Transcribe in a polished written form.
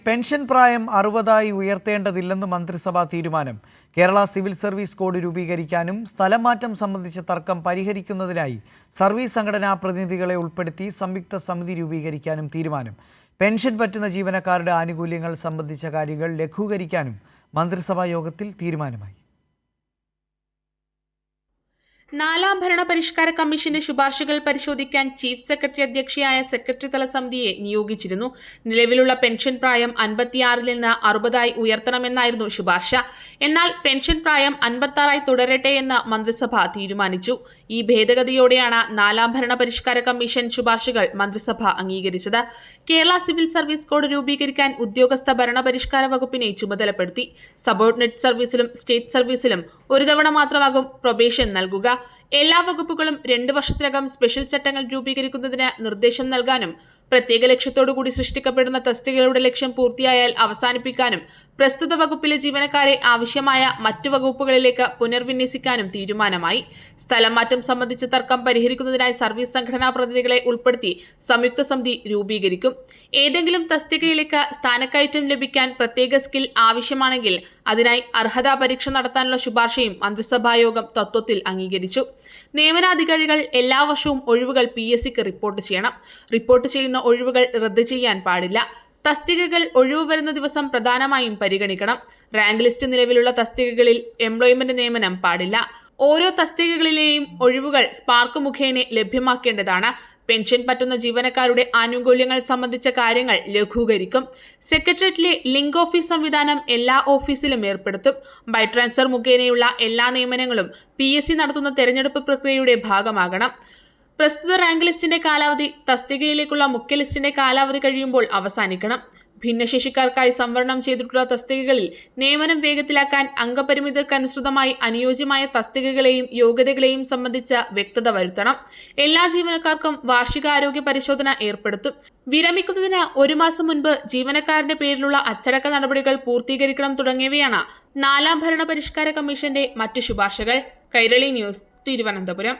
Pension പ്രായം 60ആയി ഉയർത്തേണ്ടതില്ലെന്ന് മന്ത്രിസഭാ തീരുമാനം. കേരള സിവിൽ സർവീസ് കോഡ് രൂപീകരിക്കാനും സ്ഥലം മാറ്റം സംബന്ധിച്ച തർക്കം പരിഹരിക്കുന്നതിനായി സർവീസ് സംഘടനാ പ്രതിനിധികളെ ഉൾപ്പെടുത്തി സംയുക്ത സമിതി രൂപീകരിക്കാനും തീരുമാനം. പെൻഷൻ പറ്റുന്ന ജീവനക്കാരുടെ ആനുകൂല്യങ്ങൾ സംബന്ധിച്ച കാര്യങ്ങൾ ലഘൂകരിക്കാനും മന്ത്രിസഭാ യോഗത്തിൽ തീരുമാനമായി. നാലാം ഭരണപരിഷ്കാര കമ്മീഷന്റെ ശുപാർശകൾ പരിശോധിക്കാൻ ചീഫ് സെക്രട്ടറി അധ്യക്ഷയായ സെക്രട്ടറി തല സമിതിയെ നിയോഗിച്ചിരുന്നു. നിലവിലുള്ള പെൻഷൻ പ്രായം 56-ൽ നിന്ന് 60ആയി ഉയർത്തണമെന്നായിരുന്നു ശുപാർശ. എന്നാൽ പെൻഷൻ പ്രായം 56ആയി തുടരട്ടെ എന്ന് മന്ത്രിസഭ തീരുമാനിച്ചു. ഈ ഭേദഗതിയോടെയാണ് നാലാം ഭരണപരിഷ്കാര കമ്മീഷൻ ശുപാർശകൾ മന്ത്രിസഭ അംഗീകരിച്ചത്. കേരള സിവിൽ സർവീസ് കോഡ് രൂപീകരിക്കാൻ ഉദ്യോഗസ്ഥ ഭരണപരിഷ്കാര വകുപ്പിനെ ചുമതലപ്പെടുത്തി. സബോർഡിനേറ്റ് സർവീസിലും സ്റ്റേറ്റ് സർവീസിലും ഒരു തവണ മാത്രമാകും പ്രൊബേഷൻ നൽകുക. എല്ലാ വകുപ്പുകളും 2 വർഷത്തിനകം സ്പെഷ്യൽ ചട്ടങ്ങൾ രൂപീകരിക്കുന്നതിന് നിർദ്ദേശം നൽകാനും പ്രത്യേക ലക്ഷ്യത്തോടുകൂടി സൃഷ്ടിക്കപ്പെടുന്ന തസ്തികകളുടെ ലക്ഷ്യം പൂർത്തിയായാൽ അവസാനിപ്പിക്കാനും പ്രസ്തുത വകുപ്പിലെ ജീവനക്കാരെ ആവശ്യമായ മറ്റു വകുപ്പുകളിലേക്ക് പുനർവിന്യസിക്കാനും തീരുമാനമായി. സ്ഥലം മാറ്റം സംബന്ധിച്ച തർക്കം പരിഹരിക്കുന്നതിനായി സർവീസ് സംഘടനാ പ്രതിനിധികളെ ഉൾപ്പെടുത്തി സംയുക്ത സമിതി രൂപീകരിക്കും. ഏതെങ്കിലും തസ്തികയിലേക്ക് സ്ഥാനക്കയറ്റം ലഭിക്കാൻ പ്രത്യേക സ്കിൽ ആവശ്യമാണെങ്കിൽ അതിനായി അർഹതാ പരീക്ഷ നടത്താനുള്ള ശുപാർശയും മന്ത്രിസഭായോഗം തത്വത്തിൽ അംഗീകരിച്ചു. നിയമനാധികാരികൾ എല്ലാ വർഷവും ഒഴിവുകൾ PSCക്ക് റിപ്പോർട്ട് ചെയ്യണം. റിപ്പോർട്ട് ചെയ്യുന്ന ഒഴിവുകൾ റദ്ദ് ചെയ്യാൻ പാടില്ല. തസ്തികകൾ ഒഴിവ് വരുന്ന ദിവസം പ്രധാനമായും പരിഗണിക്കണം. റാങ്ക് ലിസ്റ്റ് നിലവിലുള്ള തസ്തികകളിൽ എംപ്ലോയ്മെന്റ് നിയമനം പാടില്ല. ഓരോ തസ്തികകളിലെയും ഒഴിവുകൾ സ്പാർക്ക് മുഖേന ലഭ്യമാക്കേണ്ടതാണ്. പെൻഷൻ പറ്റുന്ന ജീവനക്കാരുടെ ആനുകൂല്യങ്ങൾ സംബന്ധിച്ച കാര്യങ്ങൾ ലഘൂകരിക്കും. സെക്രട്ടേറിയറ്റിലെ ലിങ്ക് ഓഫീസ് സംവിധാനം എല്ലാ ഓഫീസിലും ഏർപ്പെടുത്തും. ബൈ ട്രാൻസ്ഫർ മുഖേനയുള്ള എല്ലാ നിയമനങ്ങളും PSC നടത്തുന്ന തെരഞ്ഞെടുപ്പ് പ്രക്രിയയുടെ ഭാഗമാകണം. പ്രസ്തുത റാങ്ക് ലിസ്റ്റിന്റെ കാലാവധി തസ്തികയിലേക്കുള്ള മുഖ്യ ലിസ്റ്റിന്റെ കാലാവധി കഴിയുമ്പോൾ അവസാനിക്കണം. ഭിന്നശേഷിക്കാർക്കായി സംവരണം ചെയ്തിട്ടുള്ള തസ്തികകളിൽ നിയമനം വേഗത്തിലാക്കാൻ അംഗപരിമിതിക്കനുസൃതമായി അനുയോജ്യമായ തസ്തികകളെയും യോഗ്യതകളെയും സംബന്ധിച്ച വ്യക്തത വരുത്തണം. എല്ലാ ജീവനക്കാർക്കും വാർഷികാരോഗ്യ പരിശോധന ഏർപ്പെടുത്തും. വിരമിക്കുന്നതിന് 1 മാസം മുൻപ് ജീവനക്കാരന്റെ പേരിലുള്ള അച്ചടക്ക നടപടികൾ പൂർത്തീകരിക്കണം തുടങ്ങിയവയാണ് നാലാം ഭരണപരിഷ്കാര കമ്മീഷന്റെ മറ്റു ശുപാർശകൾ. കൈരളി ന്യൂസ്, തിരുവനന്തപുരം.